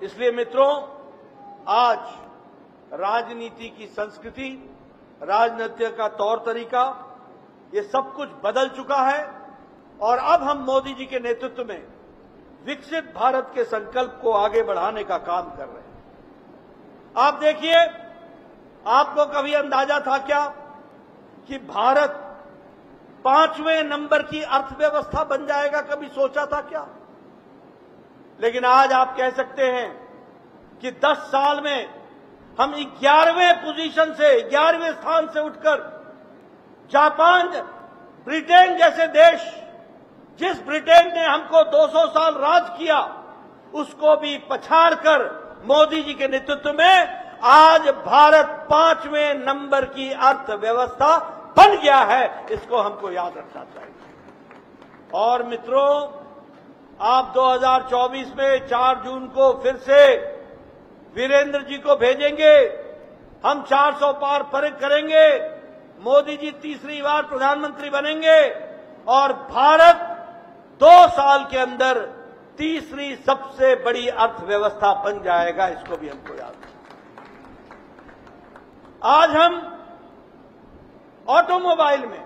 इसलिए मित्रों, आज राजनीति की संस्कृति, राजनीति का तौर तरीका, ये सब कुछ बदल चुका है और अब हम मोदी जी के नेतृत्व में विकसित भारत के संकल्प को आगे बढ़ाने का काम कर रहे हैं। आप देखिए, आपको कभी अंदाजा था क्या कि भारत 5वें नंबर की अर्थव्यवस्था बन जाएगा? कभी सोचा था क्या? लेकिन आज आप कह सकते हैं कि 10 साल में हम 11वें पोजीशन से, 11वें स्थान से उठकर जापान, ब्रिटेन जैसे देश, जिस ब्रिटेन ने हमको 200 साल राज किया, उसको भी पछाड़कर मोदी जी के नेतृत्व में आज भारत 5वें नंबर की अर्थव्यवस्था बन गया है। इसको हमको याद रखना चाहिए। और मित्रों, आप 2024 में 4 जून को फिर से वीरेंद्र जी को भेजेंगे, हम 400 पार करेंगे, मोदी जी तीसरी बार प्रधानमंत्री बनेंगे और भारत 2 साल के अंदर तीसरी सबसे बड़ी अर्थव्यवस्था बन जाएगा। इसको भी हमको याद रखना। आज हम ऑटोमोबाइल में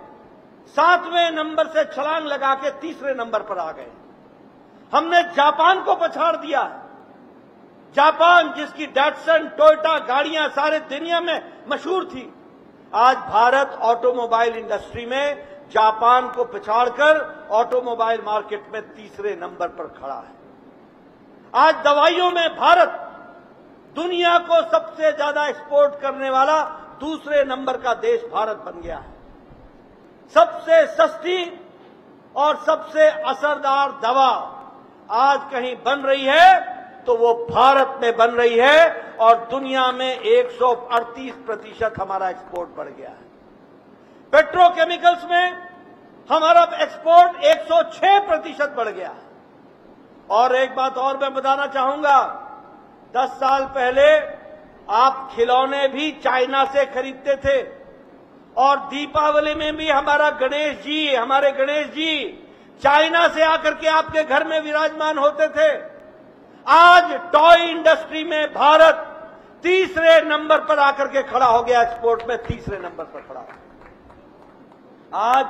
7वें नंबर से छलांग लगा के तीसरे नंबर पर आ गए। हमने जापान को पछाड़ दिया है। जापान, जिसकी डैटसन, टोयोटा गाड़ियां सारे दुनिया में मशहूर थी, आज भारत ऑटोमोबाइल इंडस्ट्री में जापान को पछाड़कर ऑटोमोबाइल मार्केट में तीसरे नंबर पर खड़ा है। आज दवाइयों में भारत दुनिया को सबसे ज्यादा एक्सपोर्ट करने वाला दूसरे नंबर का देश भारत बन गया है। सबसे सस्ती और सबसे असरदार दवा आज कहीं बन रही है तो वो भारत में बन रही है और दुनिया में 138% हमारा एक्सपोर्ट बढ़ गया है। पेट्रोकेमिकल्स में हमारा एक्सपोर्ट 106% बढ़ गया है। और एक बात और मैं बताना चाहूंगा, 10 साल पहले आप खिलौने भी चाइना से खरीदते थे और दीपावली में भी हमारे गणेश जी चाइना से आकर के आपके घर में विराजमान होते थे। आज टॉय इंडस्ट्री में भारत तीसरे नंबर पर आकर के खड़ा हो गया, एक्सपोर्ट में तीसरे नंबर पर खड़ा हो गया। आज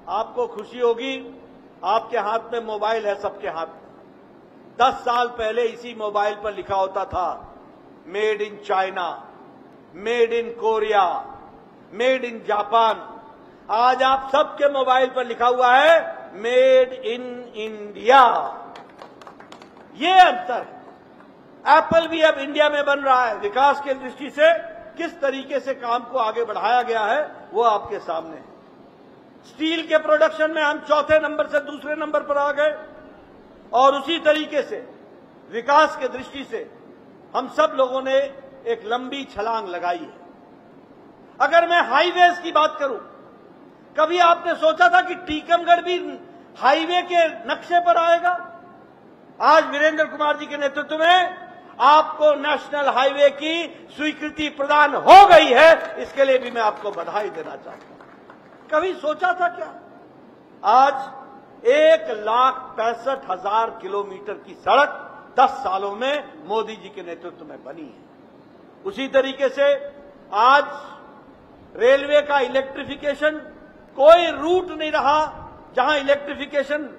आपको खुशी होगी, आपके हाथ में मोबाइल है, सबके हाथ में। 10 साल पहले इसी मोबाइल पर लिखा होता था made in China, made in Korea, made in Japan. आज आप सबके मोबाइल पर लिखा हुआ है मेड इन इंडिया। ये अंतर है। एप्पल भी अब इंडिया में बन रहा है। विकास की दृष्टि से किस तरीके से काम को आगे बढ़ाया गया है वो आपके सामने है। स्टील के प्रोडक्शन में हम 4थे नंबर से दूसरे नंबर पर आ गए और उसी तरीके से विकास की दृष्टि से हम सब लोगों ने एक लंबी छलांग लगाई है। अगर मैं हाईवेज की बात करूं, कभी आपने सोचा था कि टीकमगढ़ भी हाईवे के नक्शे पर आएगा? आज वीरेंद्र कुमार जी के नेतृत्व में आपको नेशनल हाईवे की स्वीकृति प्रदान हो गई है। इसके लिए भी मैं आपको बधाई देना चाहता हूं। कभी सोचा था क्या? आज 1,65,000 किलोमीटर की सड़क 10 सालों में मोदी जी के नेतृत्व में बनी है। उसी तरीके से आज रेलवे का इलेक्ट्रिफिकेशन, कोई रूट नहीं रहा जहां इलेक्ट्रिफिकेशन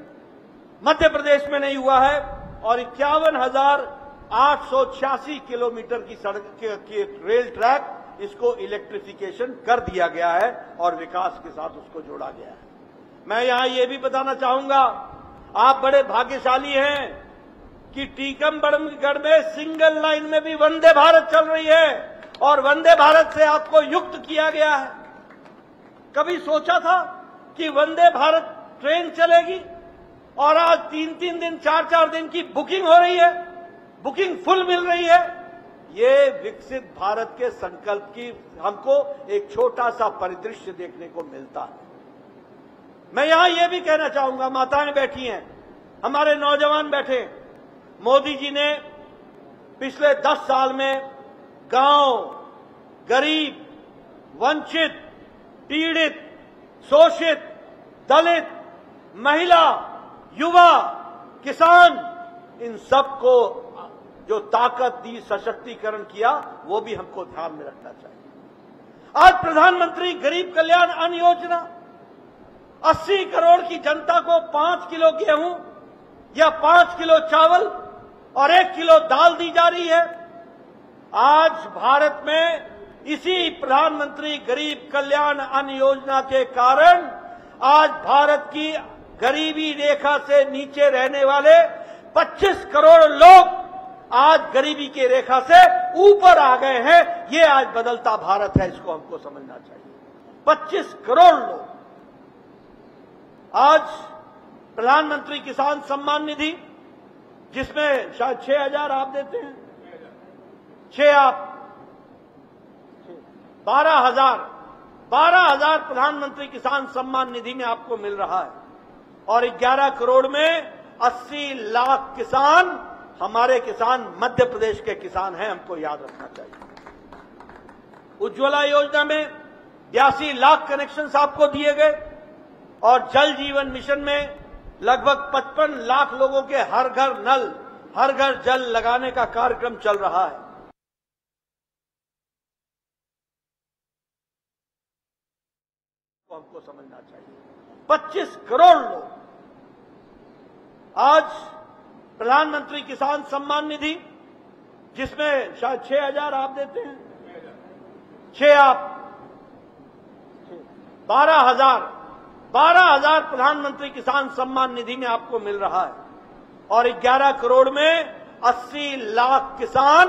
मध्य प्रदेश में नहीं हुआ है और 51,886 किलोमीटर की सड़क की रेल ट्रैक, इसको इलेक्ट्रिफिकेशन कर दिया गया है और विकास के साथ उसको जोड़ा गया है। मैं यहां ये भी बताना चाहूंगा, आप बड़े भाग्यशाली हैं कि टीकमगढ़ में सिंगल लाइन में भी वंदे भारत चल रही है और वंदे भारत से आपको युक्त किया गया है। कभी सोचा था कि वंदे भारत ट्रेन चलेगी और आज 3-3 दिन, 4-4 दिन की बुकिंग हो रही है, बुकिंग फुल मिल रही है? ये विकसित भारत के संकल्प की हमको एक छोटा सा परिदृश्य देखने को मिलता है। मैं यहां यह भी कहना चाहूंगा, माताएं बैठी हैं, हमारे नौजवान बैठे, मोदी जी ने पिछले 10 साल में गांव, गरीब, वंचित, पीड़ित, शोषित, दलित, महिला, युवा, किसान, इन सबको जो ताकत दी, सशक्तिकरण किया, वो भी हमको ध्यान में रखना चाहिए। आज प्रधानमंत्री गरीब कल्याण अन्न योजना 80 करोड़ की जनता को 5 किलो गेहूं या 5 किलो चावल और 1 किलो दाल दी जा रही है। आज भारत में इसी प्रधानमंत्री गरीब कल्याण अन्न योजना के कारण आज भारत की गरीबी रेखा से नीचे रहने वाले 25 करोड़ लोग आज गरीबी की रेखा से ऊपर आ गए हैं। ये आज बदलता भारत है, इसको हमको समझना चाहिए। 25 करोड़ लोग आज प्रधानमंत्री किसान सम्मान निधि, जिसमें शायद 6,000 आप देते हैं, 6 आप 12,000 प्रधानमंत्री किसान सम्मान निधि में आपको मिल रहा है और 11 करोड़ में 80 लाख किसान हमारे किसान मध्य प्रदेश के किसान हैं, हमको याद रखना चाहिए। उज्ज्वला योजना में 82 लाख कनेक्शंस आपको दिए गए और जल जीवन मिशन में लगभग 55 लाख लोगों के हर घर नल, हर घर जल लगाने का कार्यक्रम चल रहा है। हमको समझना चाहिए 25 करोड़ लोग आज प्रधानमंत्री किसान सम्मान निधि, जिसमें शायद 6,000 आप देते हैं, 6 आप 12,000 प्रधानमंत्री किसान सम्मान निधि में आपको मिल रहा है और 11 करोड़ में 80 लाख किसान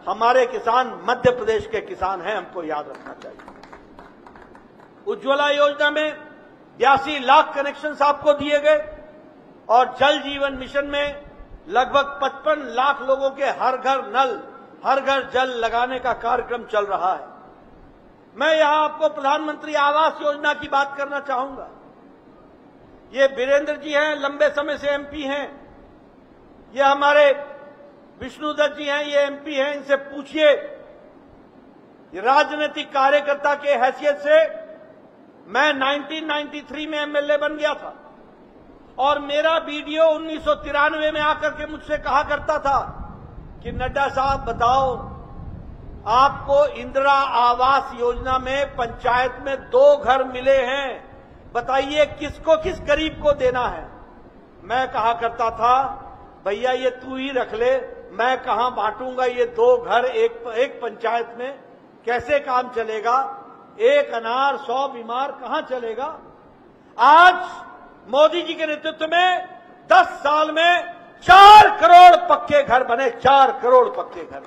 हमारे किसान मध्य प्रदेश के किसान हैं, हमको याद रखना चाहिए। उज्ज्वला योजना में 82 लाख कनेक्शंस आपको दिए गए और जल जीवन मिशन में लगभग 55 लाख लोगों के हर घर नल, हर घर जल लगाने का कार्यक्रम चल रहा है। मैं यहां आपको प्रधानमंत्री आवास योजना की बात करना चाहूंगा। ये वीरेंद्र जी हैं, लंबे समय से एमपी हैं। ये हमारे विष्णुदत्त जी हैं, ये एमपी हैं। इनसे पूछिए, राजनीतिक कार्यकर्ता के हैसियत से मैं 1993 में एमएलए बन गया था और मेरा वीडियो 1993 में आकर के मुझसे कहा करता था कि नड्डा साहब बताओ, आपको इंदिरा आवास योजना में पंचायत में 2 घर मिले हैं, बताइए किसको, किस गरीब को देना है। मैं कहा करता था, भैया ये तू ही रख ले, मैं कहां बांटूंगा ये 2 घर एक पंचायत में, कैसे काम चलेगा, 1 अनार 100 बीमार कहां चलेगा। आज मोदी जी के नेतृत्व में 10 साल में 4 करोड़ पक्के घर बने, 4 करोड़ पक्के घर।